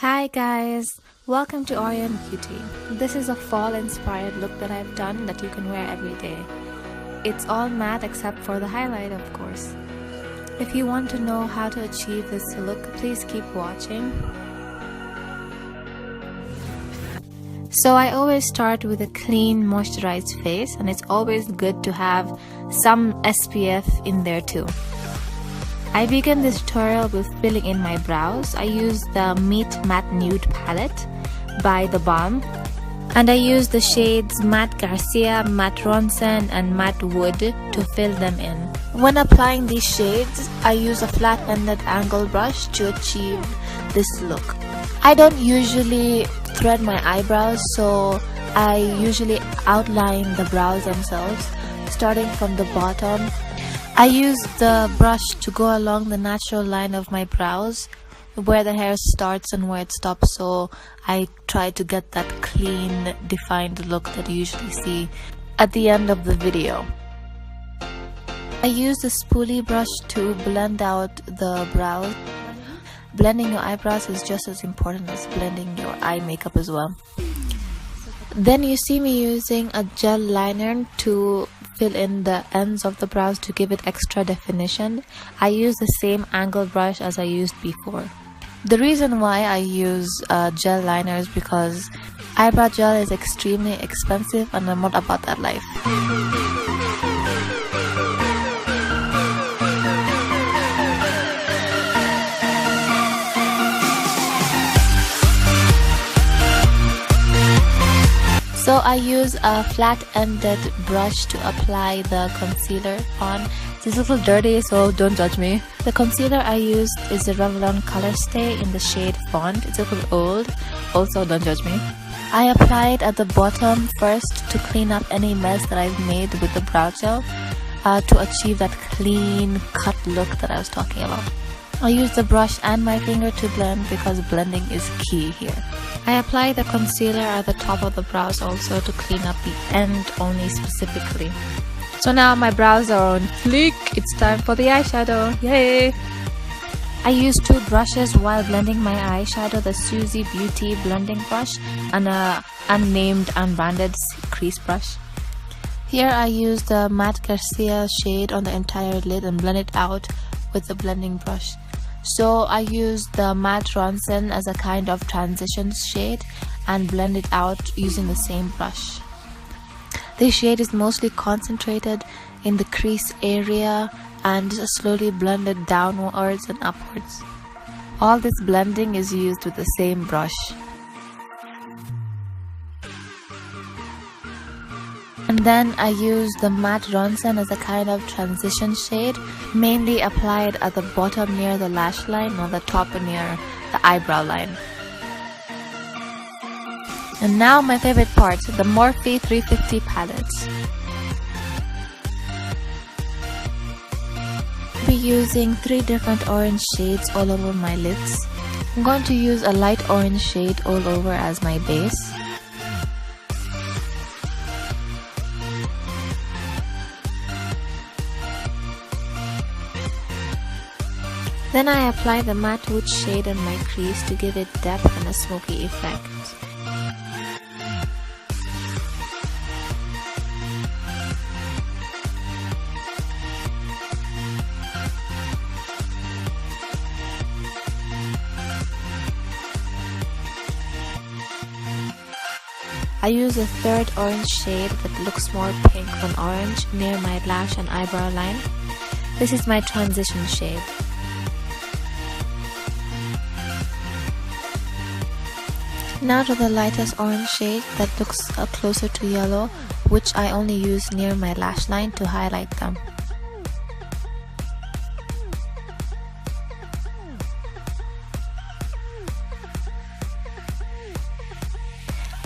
Hi guys, welcome to Aurian Beauty. This is a fall inspired look that I've done that you can wear every day. It's all matte except for the highlight, of course. If you want to know how to achieve this look, please keep watching. So I always start with a clean moisturized face, and it's always good to have some SPF in there too. I begin this tutorial with filling in my brows. I use the Meet Matte Nude palette by the Balm, and I use the shades Matte Garcia, Matte Ronson and Matte Wood to fill them in. When applying these shades, I use a flat-ended angle brush to achieve this look. I don't usually thread my eyebrows, so I usually outline the brows themselves, starting from the bottom. I use the brush to go along the natural line of my brows, where the hair starts and where it stops, so I try to get that clean, defined look that you usually see at the end of the video. I use the Spoole brush to blend out the brows. Blending your eyebrows is just as important as blending your eye makeup as well. Then you see me using a gel liner to fill in the ends of the brows to give it extra definition. I use the same angle brush as I used before. The reason why I use gel liner is because eyebrow gel is extremely expensive and I'm not about that life. So I use a flat-ended brush to apply the concealer on. It's a little dirty, so don't judge me. The concealer I used is the Revlon colourStay in the shade Fawn. It's a little old, also don't judge me. I applied at the bottom first to clean up any mess that I've made with the brow gel to achieve that clean cut look that I was talking about. I use the brush and my finger to blend because blending is key here. I apply the concealer at the top of the brows also to clean up the end only specifically. So now my brows are on fleek. It's time for the eyeshadow. Yay! I use two brushes while blending my eyeshadow, the Suzie Beauty blending brush and a unnamed unbranded crease brush. Here I use the Matte Garcia shade on the entire lid and blend it out with the blending brush. So I use the Matte Ronson as a kind of transition shade and blend it out using the same brush. This shade is mostly concentrated in the crease area and slowly blended downwards and upwards. All this blending is used with the same brush. And then I use the Matte Ronson as a kind of transition shade, mainly applied at the bottom near the lash line or the top near the eyebrow line. And now my favorite part, the Morphe 350 palette. I'll be using 3 different orange shades all over my lids. I'm going to use a light orange shade all over as my base. Then I apply the matte wood shade in my crease to give it depth and a smoky effect. I use a third orange shade that looks more pink than orange near my lash and eyebrow line. This is my transition shade. Now to the lightest orange shade that looks closer to yellow, which I only use near my lash line to highlight them.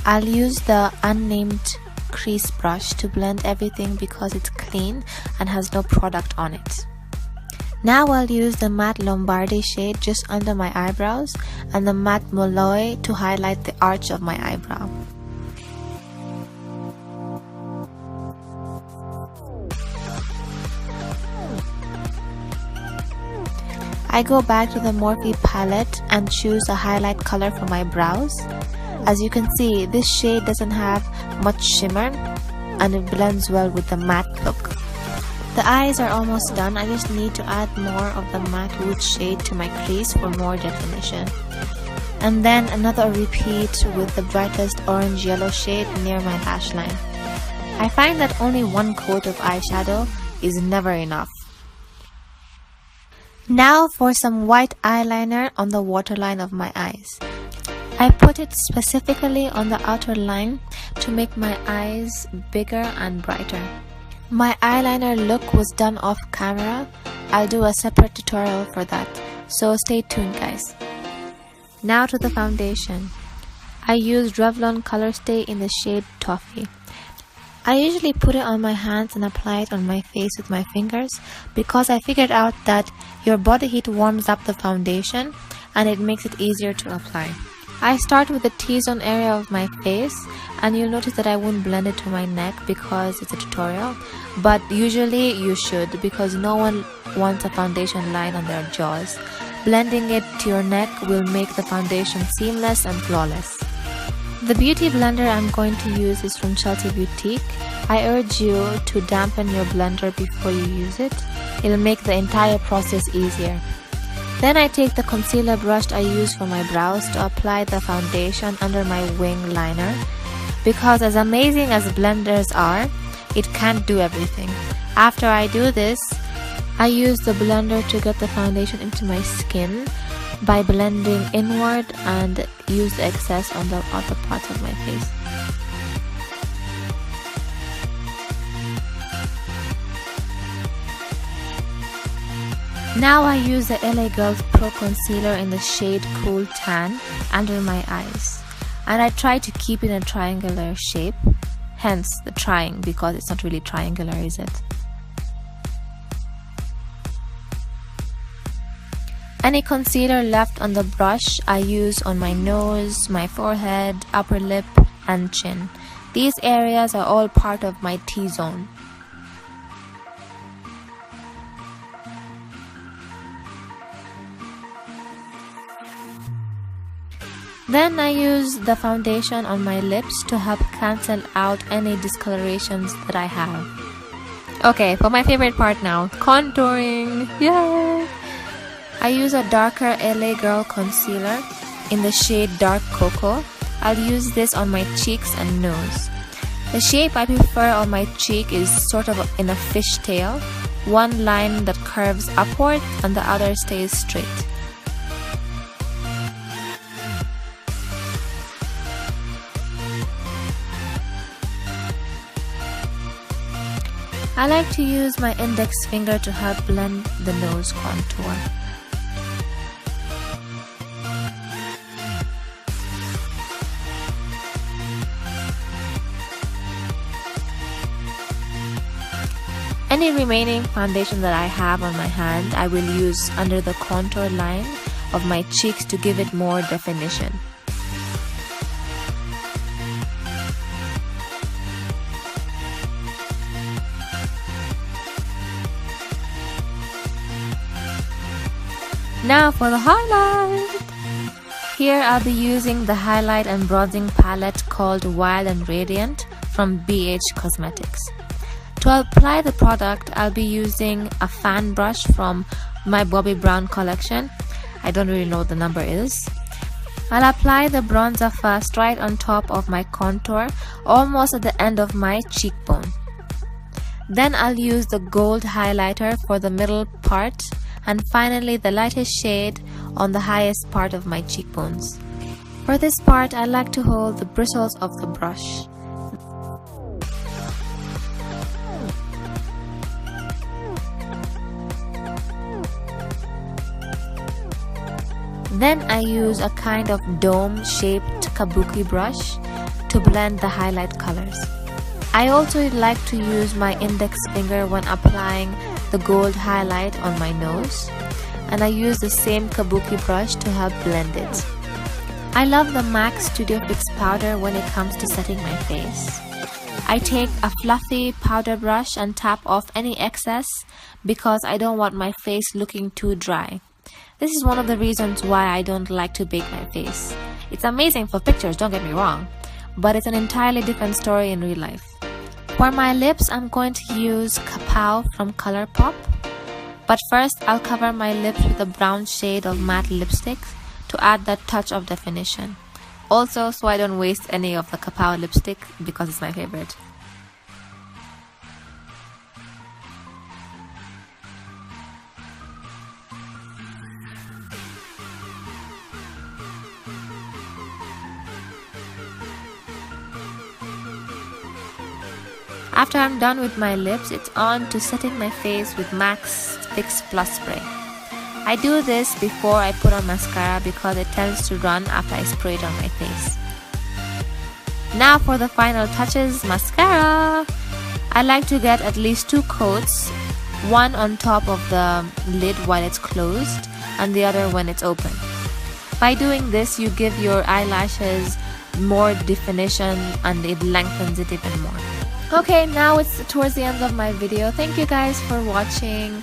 I'll use the unnamed crease brush to blend everything because it's clean and has no product on it. Now I'll use the matte Lombardy shade just under my eyebrows and the matte Molloy to highlight the arch of my eyebrow. I go back to the Morphe palette and choose a highlight color for my brows. As you can see, this shade doesn't have much shimmer and it blends well with the matte look. The eyes are almost done. I just need to add more of the matte wood shade to my crease for more definition. And then another repeat with the brightest orange yellow shade near my lash line. I find that only one coat of eyeshadow is never enough. Now for some white eyeliner on the waterline of my eyes. I put it specifically on the outer line to make my eyes bigger and brighter. My eyeliner look was done off camera. I'll do a separate tutorial for that, so stay tuned guys. Now to the foundation. I used Revlon colourStay in the shade Toffee. I usually put it on my hands and apply it on my face with my fingers because I figured out that your body heat warms up the foundation and it makes it easier to apply. I start with the T-zone area of my face, and you'll notice that I won't blend it to my neck because it's a tutorial, but usually you should because no one wants a foundation line on their jaws. Blending it to your neck will make the foundation seamless and flawless. The beauty blender I'm going to use is from Chelsea Boutique. I urge you to dampen your blender before you use it. It'll make the entire process easier. Then I take the concealer brush I use for my brows to apply the foundation under my wing liner. Because as amazing as blenders are, it can't do everything. After I do this, I use the blender to get the foundation into my skin by blending inward and use the excess on the other parts of my face. Now I use the LA Girls Pro Concealer in the shade Cool Tan under my eyes. And I try to keep it in a triangular shape, hence the trying, because it's not really triangular, is it? Any concealer left on the brush I use on my nose, my forehead, upper lip and chin. These areas are all part of my T-zone. Then I use the foundation on my lips to help cancel out any discolorations that I have. Okay, for my favorite part now, contouring. Yay! I use a darker LA Girl concealer in the shade Dark Cocoa. I'll use this on my cheeks and nose. The shape I prefer on my cheek is sort of in a fishtail. One line that curves upward and the other stays straight. I like to use my index finger to help blend the nose contour. Any remaining foundation that I have on my hand, I will use under the contour line of my cheeks to give it more definition. Now for the highlight! Here I'll be using the highlight and bronzing palette called Wild and Radiant from BH Cosmetics. To apply the product, I'll be using a fan brush from my Bobbi Brown collection. I don't really know what the number is. I'll apply the bronzer first right on top of my contour, almost at the end of my cheekbone. Then I'll use the gold highlighter for the middle part, and finally the lightest shade on the highest part of my cheekbones. For this part, I like to hold the bristles of the brush. Then I use a kind of dome-shaped kabuki brush to blend the highlight colors. I also like to use my index finger when applying the gold highlight on my nose, and I use the same kabuki brush to help blend it. I love the MAC Studio Fix powder when it comes to setting my face. I take a fluffy powder brush and tap off any excess because I don't want my face looking too dry. This is one of the reasons why I don't like to bake my face. It's amazing for pictures, don't get me wrong, but it's an entirely different story in real life. For my lips, I'm going to use Kapow from ColourPop. But first, I'll cover my lips with a brown shade of matte lipstick to add that touch of definition. Also, so I don't waste any of the Kapow lipstick because it's my favorite. After I'm done with my lips, it's on to setting my face with MAC's Fix Plus Spray. I do this before I put on mascara because it tends to run after I spray it on my face. Now for the final touches, mascara! I like to get at least 2 coats, one on top of the lid while it's closed and the other when it's open. By doing this, you give your eyelashes more definition and it lengthens it even more. Okay, now it's towards the end of my video. Thank you guys for watching.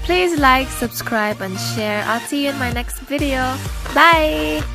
Please like, subscribe and share. I'll see you in my next video. Bye!